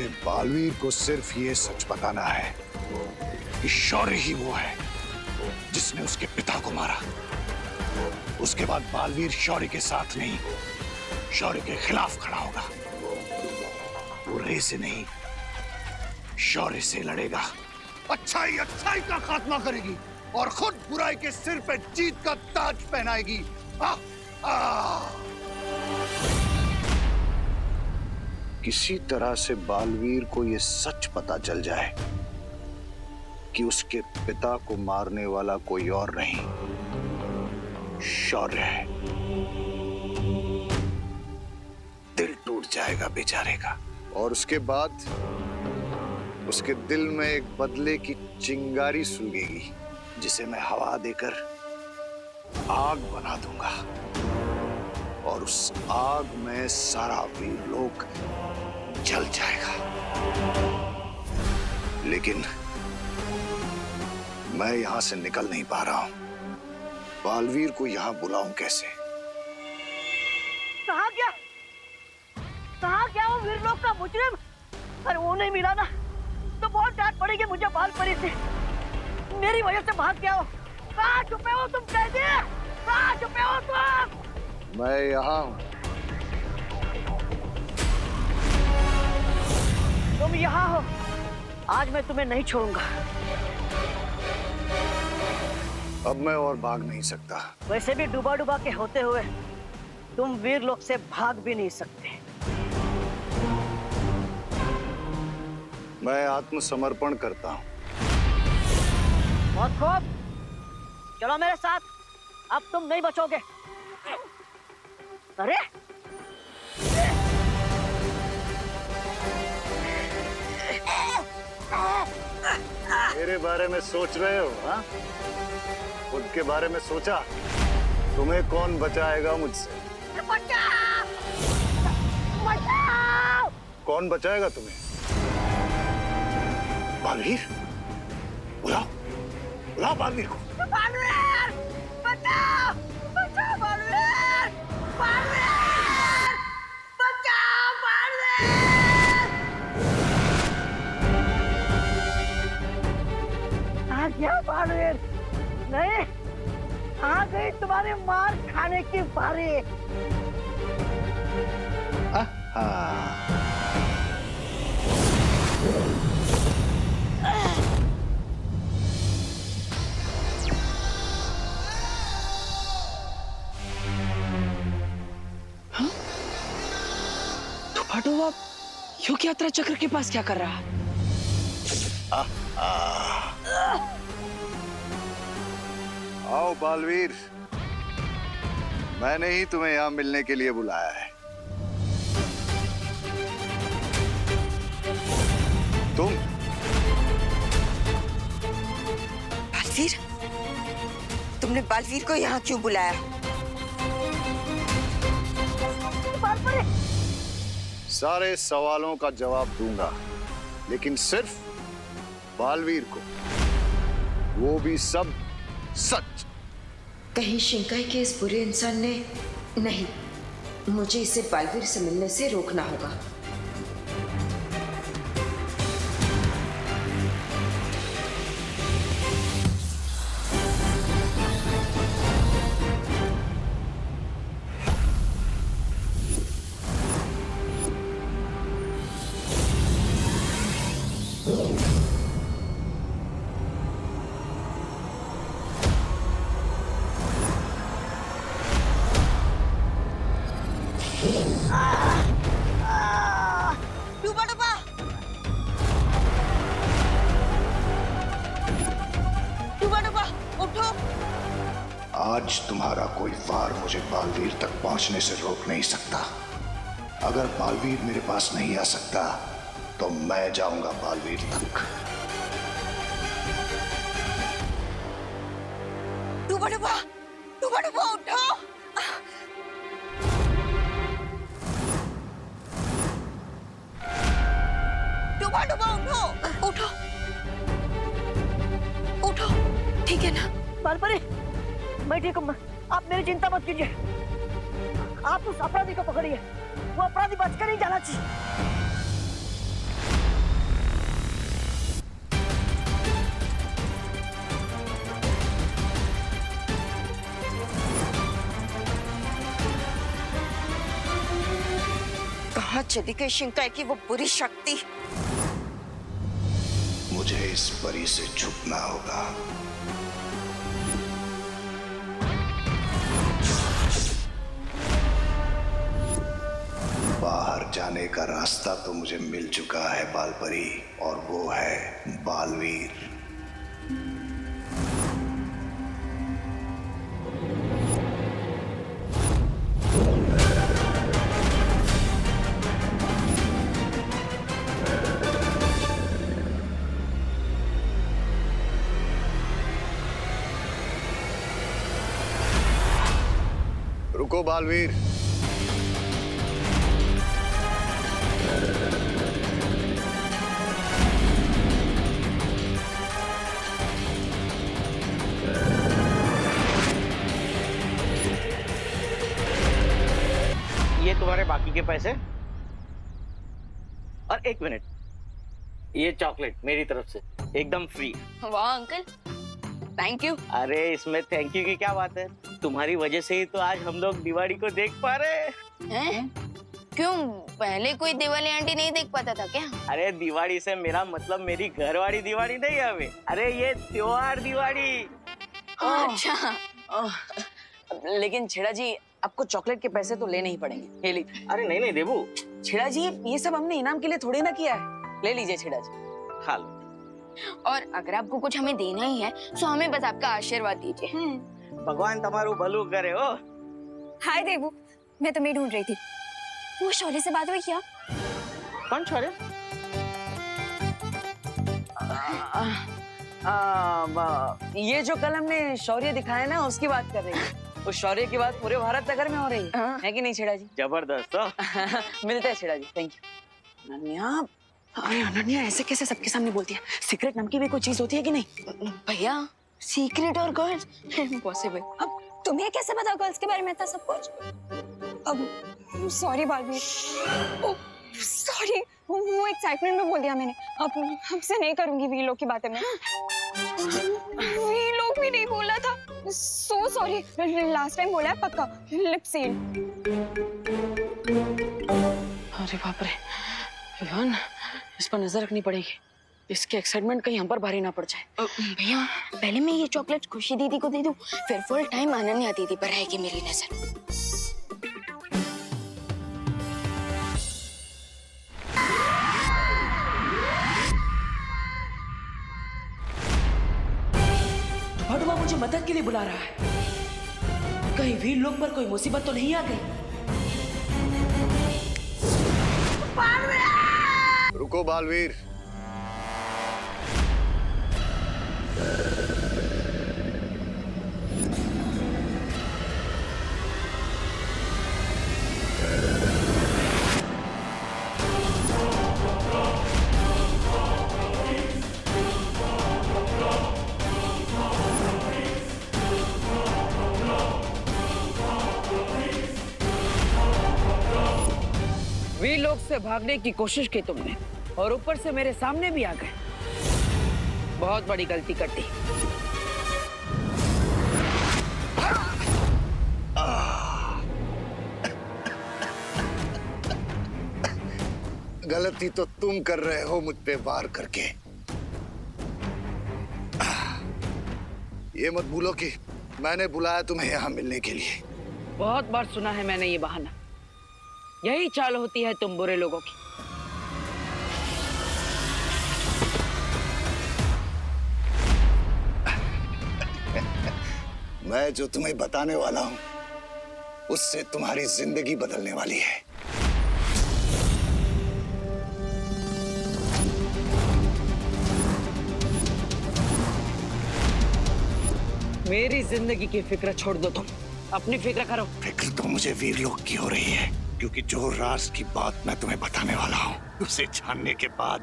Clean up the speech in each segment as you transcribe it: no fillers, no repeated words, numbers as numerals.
मुझे बालवीर को सिर्फ ये सच बताना है कि शौर्य ही वो है जिसने उसके पिता को मारा। उसके बाद बालवीर शौर्य के साथ नहीं, शौर्य के खिलाफ खड़ा होगा। वो रे से नहीं, शौर्य से लड़ेगा। अच्छाई अच्छाई का खात्मा करेगी और खुद बुराई के सिर पे जीत का ताज पहनाएगी। किसी तरह से बालवीर को यह सच पता चल जाए कि उसके पिता को मारने वाला कोई और नहीं, शौर्य है। दिल टूट जाएगा बेचारे का, और उसके बाद उसके दिल में एक बदले की चिंगारी सुलगेगी, जिसे मैं हवा देकर आग बना दूंगा, और उस आग में सारा वीरलोक जल जाएगा। लेकिन मैं यहां से निकल नहीं पा रहा हूं। बालवीर को यहां बुलाऊं कैसे? कहाँ गया वो वीरलोक का मुजरिम? अरे वो नहीं मिला ना तो बहुत डांट पड़ेगी मुझे बालपरी से। मेरी वजह से भाग गया हो। कहाँ छुपे हो तुम कैदी? कहाँ छुपे हो तुम? मैं यहाँ हूँ। तुम यहाँ हो? आज मैं तुम्हें नहीं छोड़ूंगा। अब मैं और भाग नहीं सकता। वैसे भी डूबा डूबा के होते हुए तुम वीरलोक से भाग भी नहीं सकते। मैं आत्मसमर्पण करता हूँ। बहुत खूब, चलो मेरे साथ। अब तुम नहीं बचोगे। अरे मेरे बारे में सोच रहे हो? हाँ, खुद के बारे में सोचा? तुम्हें कौन बचाएगा मुझसे? बचाओ! बचाओ! कौन बचाएगा तुम्हें? बालवीर, बुलाओ बुलाओ बालवीर को। बालवीर! बचाओ! बचाओ बालवीर! बालवीर! बचाओ बालवीर! आ गया बालवीर। नहीं, आ गई तुम्हारे मार खाने की बारी। धोबा युग यात्रा चक्र के पास क्या कर रहा है? आओ बालवीर, मैंने ही तुम्हें यहां मिलने के लिए बुलाया है। तुम बालवीर, तुमने बालवीर को यहाँ क्यों बुलाया? सारे सवालों का जवाब दूंगा, लेकिन सिर्फ बालवीर को, वो भी सब सच। कहीं शिंकाई के इस बुरे इंसान ने नहीं, मुझे इसे बालवीर से मिलने से रोकना होगा। आज तुम्हारा कोई वार मुझे बालवीर तक पहुंचने से रोक नहीं सकता। अगर बालवीर मेरे पास नहीं आ सकता तो मैं जाऊंगा बालवीर तक। डूबा डूबा उठो। डूबा उठो, उठो, उठो, ठीक है ना? बालपरी, मैं ठीक हूँ। आप मेरी चिंता मत कीजिए। आप उस अपराधी को पकड़िए। वो अपराधी बचकर नहीं जाना चाहिए। चली गई शिंकाई की वो बुरी शक्ति। मुझे इस परी से छुपना होगा। बाहर जाने का रास्ता तो मुझे मिल चुका है बालपरी, और वो है बालवीर। रुको बालवीर। ये तुम्हारे बाकी के पैसे, और 1 मिनट, ये चॉकलेट मेरी तरफ से एकदम फ्री। वाह अंकल, थैंक यू। अरे इसमें थैंक यू की क्या बात है, तुम्हारी वजह से ही तो आज हम लोग दिवाली को देख पा रहे हैं? क्यों, पहले कोई दिवाली आंटी नहीं देख पाता था क्या? अरे दिवाली से मेरा मतलब मेरी घरवाली दिवाली नहीं है अभी, अरे ये त्योहार दिवाली। अच्छा। लेकिन छेड़ा जी, आपको चॉकलेट के पैसे तो लेने ही पड़ेंगे। ले लीजिए। अरे नहीं नहीं देबू, छेड़ा जी ये सब हमने इनाम के लिए थोड़ी ना किया है। ले लीजिए छेड़ा जी। खा लो। और अगर आपको कुछ हमें देना ही है तो हमें बस आपका आशीर्वाद दीजिए। भगवान तुम्हारू भलू करे हो। हाय देवू, मैं तुम्हें ढूंढ रही थी। वो शौर्य से बात हुई क्या? कौन शौर्य? ये जो कल हमने शौर्य दिखाया ना, उसकी बात कर रही है। उस शौर्य की बात पूरे भारत नगर में हो रही है कि नहीं छेड़ा जी? जबरदस्त हो। मिलते हैं छेड़ा जी, थैंक यू। अनन्या, अरे अनन्या ऐसे कैसे सबके सामने बोलती है? सीक्रेट नाम की भी कोई चीज होती है कि नहीं? भैया, सीक्रेट और गर्ल्स इम्पॉसिबल। अब तुम्हें कैसे पता गर्ल्स के बारे में इतना सब कुछ? अब सॉरी बालवीर, सॉरी, वो एक्साइटमेंट में बोल दिया मैंने। अब हमसे नहीं करूंगी वी लोग की बातें मैं। वी लोग भी नहीं बोला था, सो सॉरी। लास्ट टाइम बोला है पक्का, लिप सील। अरे बाप रे विवान, इस पर नजर रखनी पड़ेगी। इसके एक्साइटमेंट कहीं हम पर भारी ना पड़ जाए। भैया, पहले मैं ये चॉकलेट खुशी दीदी को दे दूं, फिर फुल टाइम अनन्या दीदी पर रहेगी मेरी नजर। भड़ुआ मुझे मदद के लिए बुला रहा है। कहीं वीर लोग पर कोई मुसीबत तो नहीं आ गई? रुको बालवीर। वीर लोग से भागने की कोशिश की तुमने, और ऊपर से मेरे सामने भी आ गए। बहुत बड़ी गलती कर दी। गलती तो तुम कर रहे हो मुझ पे वार करके। ये मत भूलो कि मैंने बुलाया तुम्हें यहाँ मिलने के लिए। बहुत बार सुना है मैंने ये बहाना। यही चाल होती है तुम बुरे लोगों की। मैं जो तुम्हें बताने वाला हूं, उससे तुम्हारी जिंदगी बदलने वाली है। मेरी जिंदगी की फिक्र छोड़ दो, तुम अपनी फिक्र करो। फिक्र तो मुझे वीर लोग की हो रही है, क्योंकि जो राज की बात मैं तुम्हें बताने वाला हूँ, उसे जानने के बाद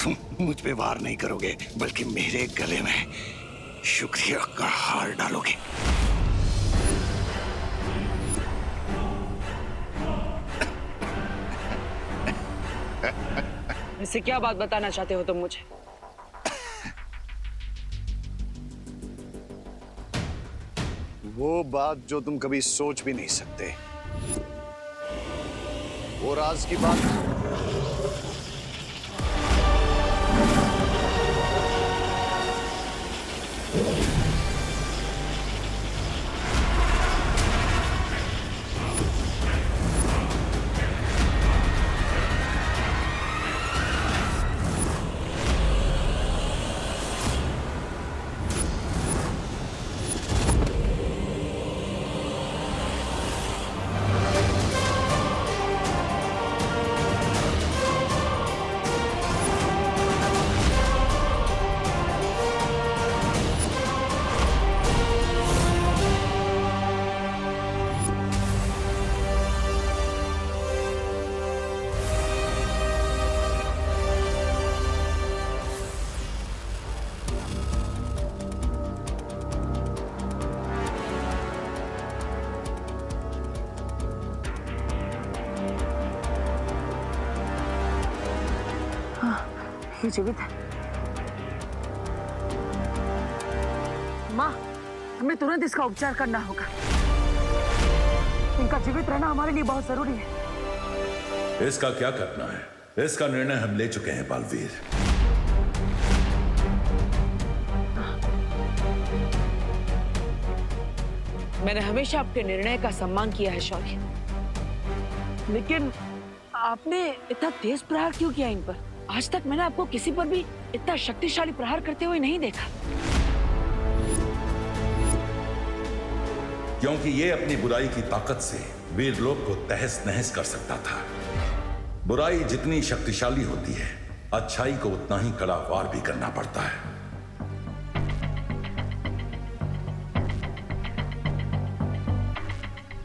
तुम मुझ पे वार नहीं करोगे, बल्कि मेरे गले में शुक्रिया का हार डालोगे। इससे क्या बात बताना चाहते हो तुम मुझे? वो बात जो तुम कभी सोच भी नहीं सकते। वो राज की बात ये जीवित है। माँ, हमें तुरंत इसका उपचार करना होगा। इनका जीवित रहना हमारे लिए बहुत जरूरी है। इसका क्या करना है, इसका निर्णय हम ले चुके हैं बालवीर। मैंने हमेशा आपके निर्णय का सम्मान किया है शौर्य, लेकिन आपने इतना तेज प्रहार क्यों किया इन पर? आज तक मैंने आपको किसी पर भी इतना शक्तिशाली प्रहार करते हुए नहीं देखा। क्योंकि ये अपनी बुराई की ताकत से वीरलोक को तहस नहस कर सकता था। बुराई जितनी शक्तिशाली होती है, अच्छाई को उतना ही कड़ा वार भी करना पड़ता है।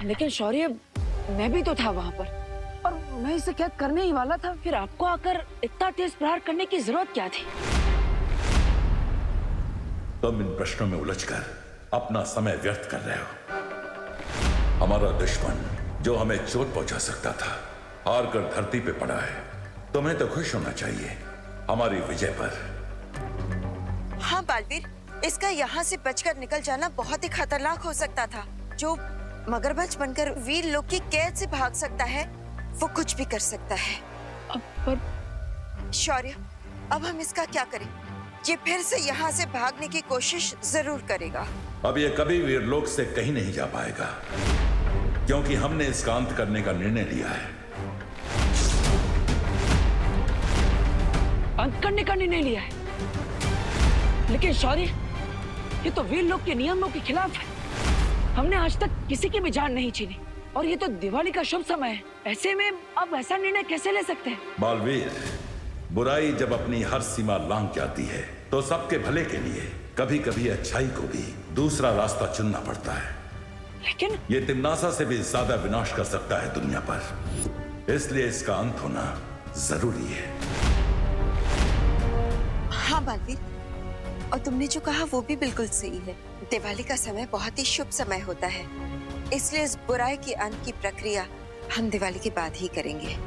लेकिन शौर्य, मैं भी तो था वहां पर और मैं इसे क्या करने ही वाला था, फिर आपको आकर इतना तेज प्रहार करने की जरूरत क्या थी? तुम इन प्रश्नों में उलझकर अपना समय व्यर्थ कर रहे हो। हमारा दुश्मन जो हमें चोट पहुंचा सकता था, हार कर धरती पे पड़ा है। तुम्हें तो खुश होना चाहिए हमारी विजय पर। हाँ बालवीर, इसका यहाँ से बचकर निकल जाना बहुत ही खतरनाक हो सकता था। जो मगरमच्छ बनकर वीर लोक की कैद से भाग सकता है, वो कुछ भी कर सकता है। पर शौर्य, अब हम इसका क्या करें? ये फिर से यहाँ से भागने की कोशिश जरूर करेगा। अब ये कभी वीरलोक से कहीं नहीं जा पाएगा, क्योंकि हमने इसका अंत करने का निर्णय लिया है। अंत करने का निर्णय लिया है? लेकिन शौर्य, ये तो वीरलोक के नियमों के खिलाफ है। हमने आज तक किसी की भी जान नहीं छीनी और ये तो दिवाली का शुभ समय है। ऐसे में अब ऐसा निर्णय कैसे ले सकते हैं? बालवीर, बुराई जब अपनी हर सीमा लांघ जाती है तो सबके भले के लिए कभी कभी अच्छाई को भी दूसरा रास्ता चुनना पड़ता है। लेकिन ये तिम्नासा से भी ज्यादा विनाश कर सकता है दुनिया पर, इसलिए इसका अंत होना जरूरी है। हाँ बालवीर, और तुमने जो कहा वो भी बिल्कुल सही है। दिवाली का समय बहुत ही शुभ समय होता है, इसलिए इस बुराई के अंत की प्रक्रिया हम दिवाली के बाद ही करेंगे।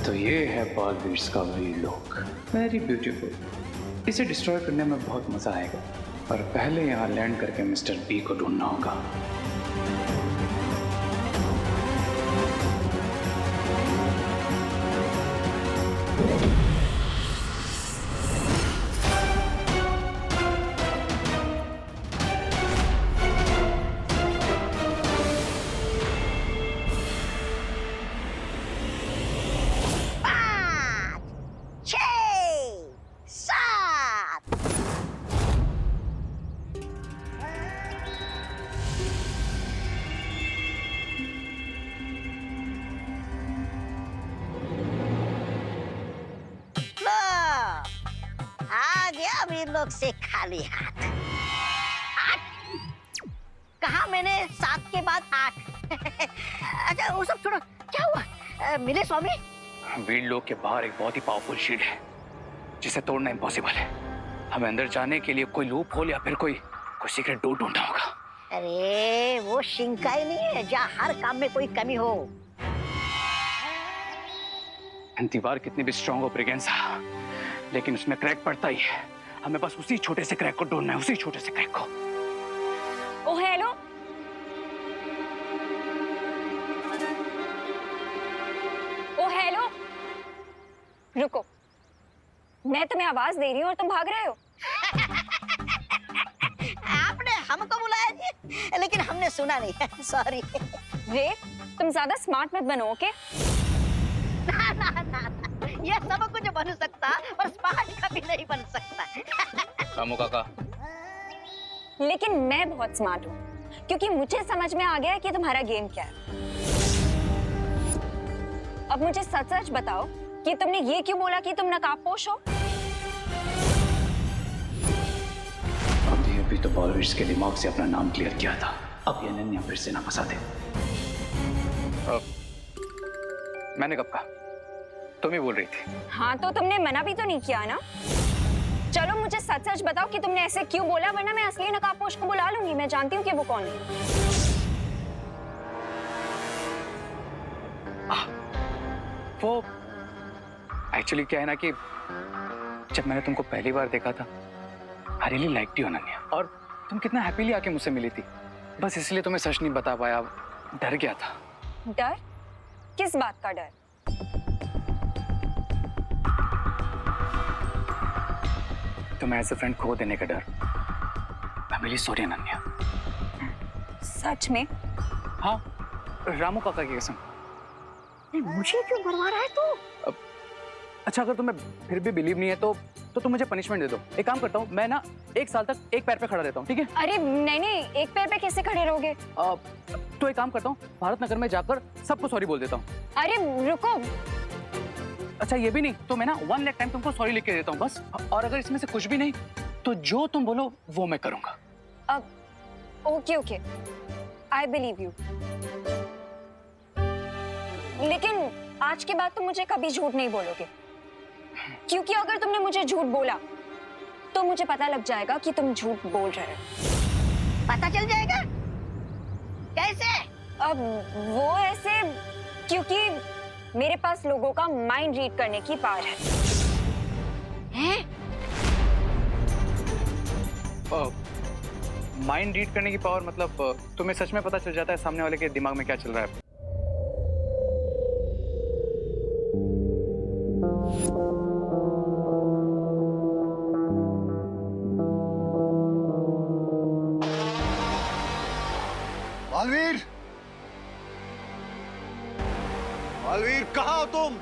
तो ये है बालवीर का वीरलोक। Very beautiful. इसे डिस्ट्रॉय करने में बहुत मजा आएगा, पर पहले यहाँ लैंड करके मिस्टर बी को ढूंढना होगा। वीर लोग से खाली हाथ। 8 कहा मैंने, 7 के बाद 8। अच्छा वो सब छोड़ो, क्या हुआ? मिले स्वामी? वीर लोक के बाहर एक बहुत ही पावरफुल शील्ड है जिसे तोड़ना इम्पॉसिबल है। हमें अंदर जाने के लिए कोई लूप होल या फिर कोई सीक्रेट डोर ढूंढना होगा। अरे वो शिंकाई नहीं है जहाँ हर काम में कोई कमी हो। दीवार कितनी भी स्ट्रांग हो ब्रिगेंसा, लेकिन उसमें क्रैक पड़ता ही है। हमें बस उसी छोटे से क्रैक को ढूंढना है, उसी छोटे से क्रैक को। ओ हेलो, ओ हेलो, रुको, मैं तुम्हें आवाज दे रही हूँ और तुम भाग रहे हो। आपने हमको बुलाया जी, लेकिन हमने सुना नहीं। सॉरी। रे, तुम ज्यादा स्मार्ट मत बनो, ओके? ना ना ना ना, ये सब कुछ बन सकता पर स्मार्ट कभी नहीं बन सकता। रामू काका, लेकिन मैं बहुत स्मार्ट हूँ क्योंकि मुझे समझ में आ गया है कि तुम्हारा गेम क्या है। अब मुझे सच सच बताओ कि तुमने ये क्यों बोला कि तुम नकाबपोश हो? अभी तो बॉलर्स के दिमाग से अपना नाम क्लियर किया था, अब ये नन्या फिर से ना फंसा दे। मैंने कब कहा? तुम ही बोल रही थी। हाँ तो तुमने मना भी तो नहीं किया ना। चलो मुझे सच सच बताओ कि तुमने ऐसे क्यों बोला, वरना मैं असली नकाबपोश को बुला लूंगी। मैं जानती हूँ कि वो कौन है। वो एक्चुअली क्या है ना कि जब मैंने तुमको पहली बार देखा था, I really liked you Ananya, और तुम कितना हैप्पीली आके मुझसे मिली थी। बस इसलिए तुम्हें सच नहीं बता पाया, डर गया था। डर? किस बात का डर? तुम्हें एज अ फ्रेंड खो देने का डर। I am really sorry Ananya. सच में? हाँ, रामू काका की कसम। मुझे क्यों मरवा रहा है तू? अच्छा, अगर तुम्हें फिर भी बिलीव नहीं है तो तुम मुझे पनिशमेंट दे दो। एक काम करता हूँ, मैं ना 1 साल तक एक पैर पे खड़ा रहता हूँ, ठीक है? अरे नहीं नहीं, एक पैर पे कैसे खड़े रहोगे? तो एक काम करता हूँ, भारत नगर में जाकर सबको सॉरी बोल देता हूँ। अरे रुको। अच्छा ये भी नहीं तो मैं ना 1 लाख टाइम तुमको सॉरी लिख के देता हूँ बस। और अगर इसमें से कुछ भी नहीं तो जो तुम बोलो वो मैं करूंगा। अब okay okay, I believe you. लेकिन आज के बाद तुम मुझे कभी झूठ नहीं बोलोगे, क्योंकि अगर तुमने मुझे झूठ बोला तो मुझे पता लग जाएगा कि तुम झूठ बोल रहे हो। पता चल जाएगा? कैसे? अब वो ऐसे, क्योंकि मेरे पास लोगों का माइंड रीड करने की पावर है। हैं? माइंड रीड करने की पावर मतलब तुम्हें सच में पता चल जाता है सामने वाले के दिमाग में क्या चल रहा है? बालवीर, बालवीर कहाँ हो तुम?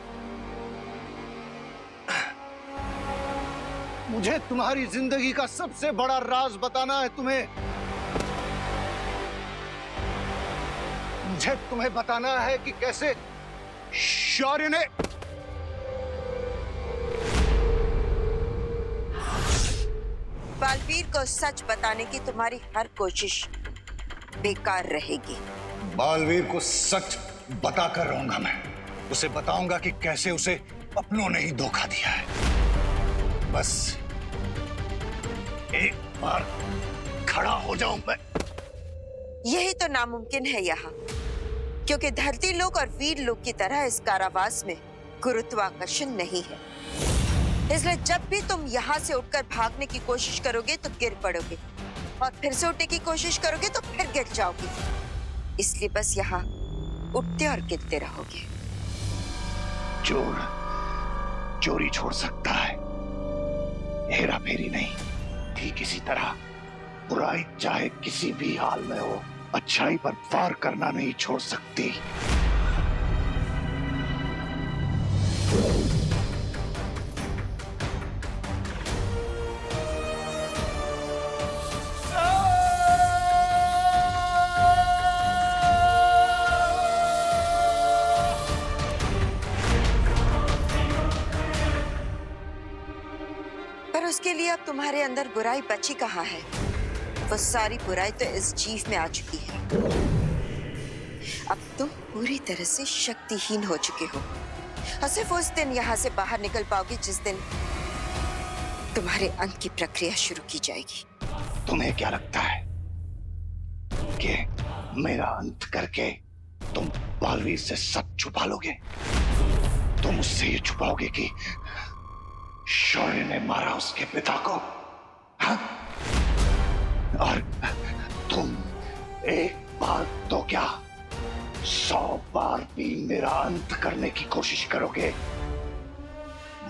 मुझे तुम्हारी जिंदगी का सबसे बड़ा राज बताना है तुम्हें। मुझे तुम्हें बताना है कि कैसे शौर्य ने बालवीर को सच बताने की तुम्हारी हर कोशिश बेकार रहेगी। बालवीर को सच बताकर रहूंगा मैं। उसे बताऊंगा कि कैसे उसे अपनों ने ही धोखा दिया है। बस एक बार खड़ा हो जाऊं मैं। यही तो नामुमकिन है यहाँ, क्योंकि धरती लोक और वीर लोक की तरह इस कारावास में गुरुत्वाकर्षण नहीं है। इसलिए जब भी तुम यहाँ से उठकर भागने की कोशिश करोगे तो गिर पड़ोगे, और फिर से उठने की कोशिश करोगे तो फिर गिर जाओगे। इसलिए बस यहाँ उठते और गिरते रहोगे। चोर चोरी छोड़ सकता है, हेरा फेरी नहीं। ठीक इसी तरह बुराई चाहे किसी भी हाल में हो, अच्छाई पर वार करना नहीं छोड़ सकती। पर उसके के लिए अब तुम्हारे अंदर बुराई बची कहाँ है? वो सारी बुराई तो इस जीव में आ चुकी है। अब तुम पूरी तरह से शक्तिहीन हो चुके हो और सिर्फ उस दिन यहाँ से बाहर निकल पाओगे जिस दिन तुम्हारे अंत की प्रक्रिया शुरू की जाएगी। तुम्हें क्या लगता है कि मेरा अंत करके तुम बालवीर से सच छुपा लोगे? तुम उससे ये छुपाओगे कि शौर्य ने मारा उसके पिता को, हाँ? और तुम एक बार तो क्या 100 बार भी मेरा अंत करने की कोशिश करोगे?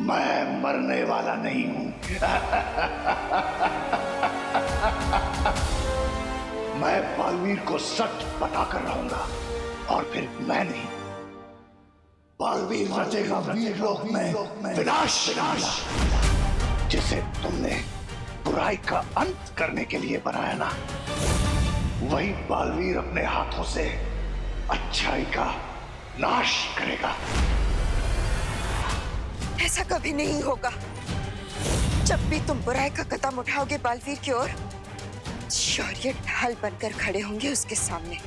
मैं मरने वाला नहीं हूं। मैं बालवीर को सच बताकर रहूंगा और फिर मैं नहीं, बालवीर रचेगा वीर लोक में विनाश, जिसे तुमने बुराई का अंत करने के लिए बनाया ना, वही बालवीर अपने हाथों से अच्छाई का नाश करेगा। ऐसा कभी नहीं होगा। जब भी तुम बुराई का कदम उठाओगे बालवीर की ओर, शौर्य ढाल बनकर खड़े होंगे उसके सामने।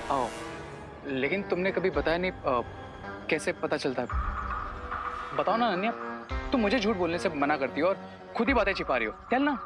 आओ, लेकिन तुमने कभी बताया नहीं कैसे पता चलता है? बताओ ना अनन्या, तुम मुझे झूठ बोलने से मना करती हो और खुद ही बातें छिपा रही हो। चल ना।